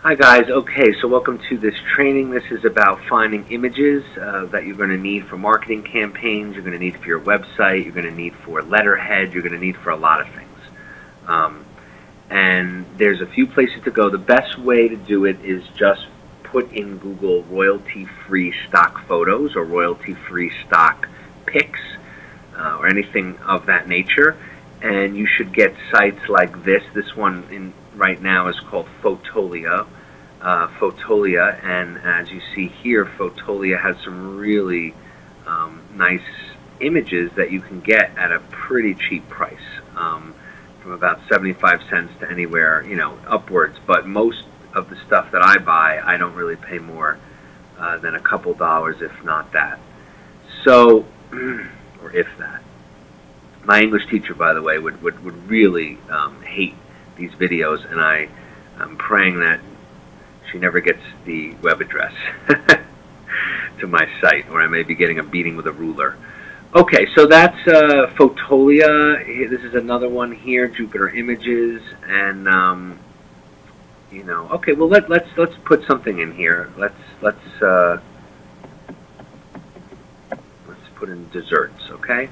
Hi guys, okay, so welcome to this training. This is about finding images that you're going to need for marketing campaigns, you're going to need for your website, you're going to need for letterhead, you're going to need for a lot of things. And there's a few places to go. The best way to do it is just put in Google royalty-free stock photos or royalty-free stock pics or anything of that nature. And you should get sites like this. This one right now is called Fotolia. And as you see here, Fotolia has some really nice images that you can get at a pretty cheap price, from about 75 cents to anywhere, upwards. But most of the stuff that I buy, I don't really pay more than a couple dollars, if not that. So, or if that. My English teacher, by the way, would really hate these videos, and I'm praying that she never gets the web address to my site, or I may be getting a beating with a ruler. Okay, so that's Fotolia. This is another one here, Jupiter Images, and okay. Well, let's put something in here. Let's put in desserts, okay?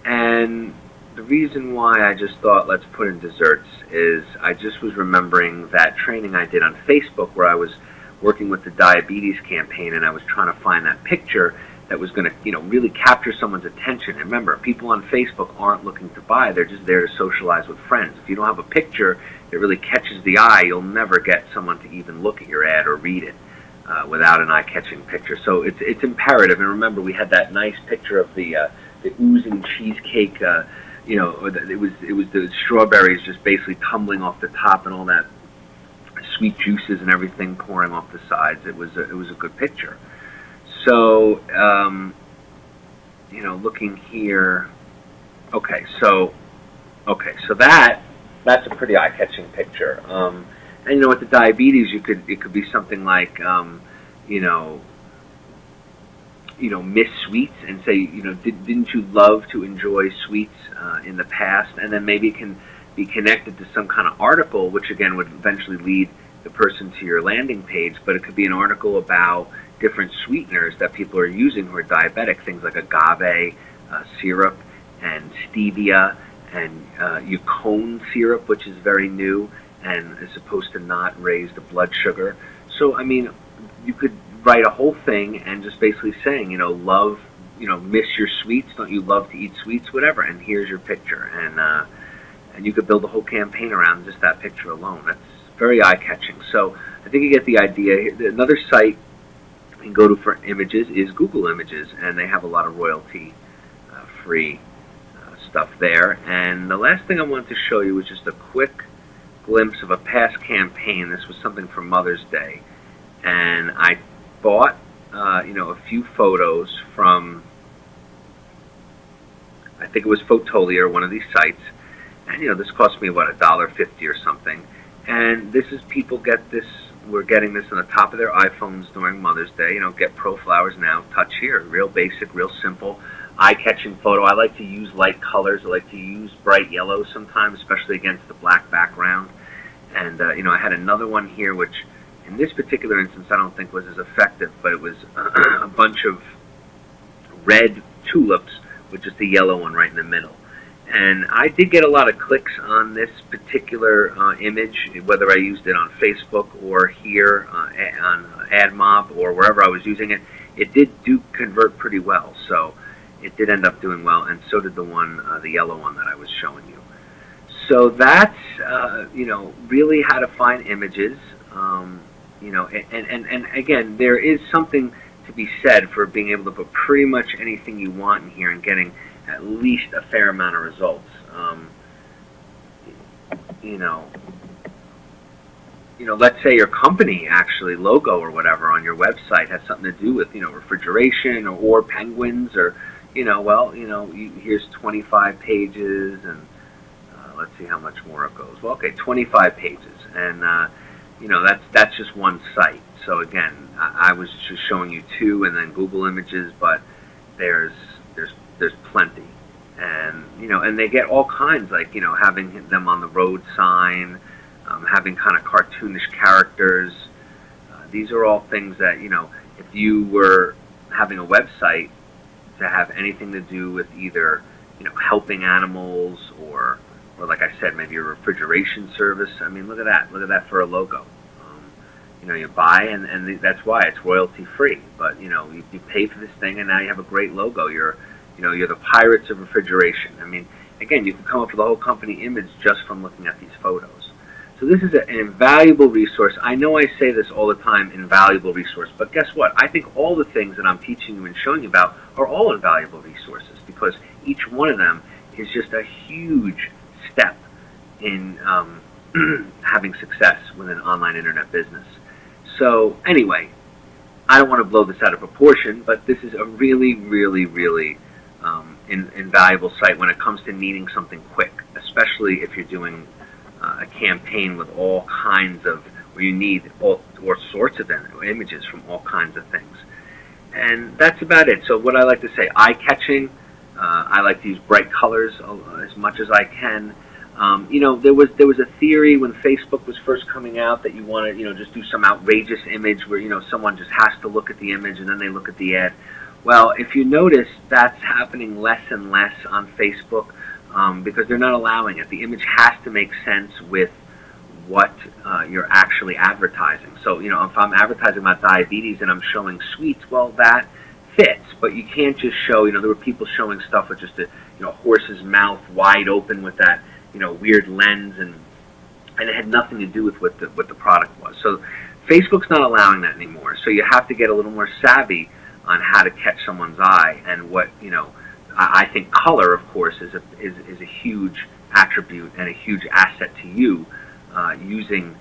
And the reason why I just thought let's put in desserts is I just was remembering that training I did on Facebook where I was working with the diabetes campaign, and I was trying to find that picture that was going to, really capture someone's attention. And remember, people on Facebook aren't looking to buy; they're just there to socialize with friends. If you don't have a picture that really catches the eye, you'll never get someone to even look at your ad or read it without an eye-catching picture. So it's imperative. And remember, we had that nice picture of the oozing cheesecake. It was the strawberries just basically tumbling off the top and all that sweet juices and everything pouring off the sides. It was a good picture. So, looking here, so that's a pretty eye-catching picture. And with the diabetes, it could be something like, miss sweets, and say, didn't you love to enjoy sweets in the past? And then maybe it can be connected to some kind of article, which again would eventually lead the person to your landing page. But it could be an article about different sweeteners that people are using who are diabetic, things like agave syrup and stevia and Yukon syrup, which is very new and is supposed to not raise the blood sugar. So, I mean, you could write a whole thing and just basically saying, miss your sweets, don't you love to eat sweets, whatever, and here's your picture. And you could build a whole campaign around just that picture alone. That's very eye-catching. So I think you get the idea. Another site you can go to for images is Google Images, and they have a lot of royalty-free stuff there. And the last thing I wanted to show you was just a quick glimpse of a past campaign. This was something for Mother's Day, and I bought a few photos from, I think it was Fotolia or one of these sites, and this cost me what, $1.50 or something. And this is, people get this, we're getting this on the top of their iPhones during Mother's Day. Get ProFlowers Now, touch here, real basic, real simple, eye-catching photo. I like to use light colors. I like to use bright yellow sometimes, especially against the black background. And I had another one here which, in this particular instance, I don't think was as effective, but it was a bunch of red tulips with just a yellow one right in the middle. And I did get a lot of clicks on this particular image, whether I used it on Facebook or here on AdMob or wherever I was using it. It did convert pretty well, so it did end up doing well, and so did the one, the yellow one that I was showing you. So that's, really how to find images. And again, there is something to be said for being able to put pretty much anything you want in here and getting at least a fair amount of results. Let's say your company actually logo or whatever on your website has something to do with, refrigeration or penguins or, here's 25 pages and let's see how much more it goes. Well, okay, 25 pages, and that's just one site. So again, I was just showing you two, and then Google Images, but there's plenty, and and they get all kinds, like having them on the road sign, having kind of cartoonish characters. These are all things that, if you were having a website to have anything to do with either, helping animals or like I said, maybe a refrigeration service. I mean, look at that. Look at that for a logo. You buy, and that's why it's royalty free. But you pay for this thing, and now you have a great logo. You're the pirates of refrigeration. I mean, again, you can come up with a whole company image just from looking at these photos. So this is an invaluable resource. I know I say this all the time, invaluable resource, but guess what? I think all the things that I'm teaching you and showing you about are all invaluable resources, because each one of them is just a huge step in having success with an online internet business. So anyway, I don't want to blow this out of proportion, but this is a really, really, really invaluable site when it comes to needing something quick, especially if you're doing a campaign with all kinds of, where you need all sorts of images from all kinds of things. And that's about it. So what I like to say, eye-catching. I like to use bright colors as much as I can. There was a theory when Facebook was first coming out that you want to, just do some outrageous image where, someone just has to look at the image and then they look at the ad. Well, if you notice, that's happening less and less on Facebook because they're not allowing it. The image has to make sense with what you're actually advertising. So, if I'm advertising about diabetes and I'm showing sweets, well, that fits, but you can't just show, there were people showing stuff with just a, horse's mouth wide open with that, weird lens, and it had nothing to do with what the product was. So Facebook's not allowing that anymore. So you have to get a little more savvy on how to catch someone's eye, and what, I think color, of course, is a huge attribute and a huge asset to you, using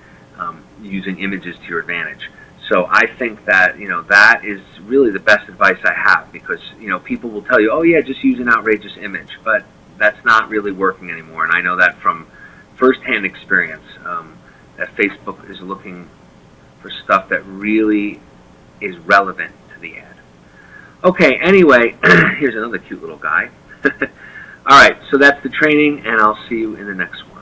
images to your advantage. So I think that, that is really the best advice I have, because, people will tell you, oh yeah, just use an outrageous image, but that's not really working anymore. And I know that from firsthand experience, that Facebook is looking for stuff that really is relevant to the ad. Okay, anyway, here's another cute little guy. All right, so that's the training, and I'll see you in the next one.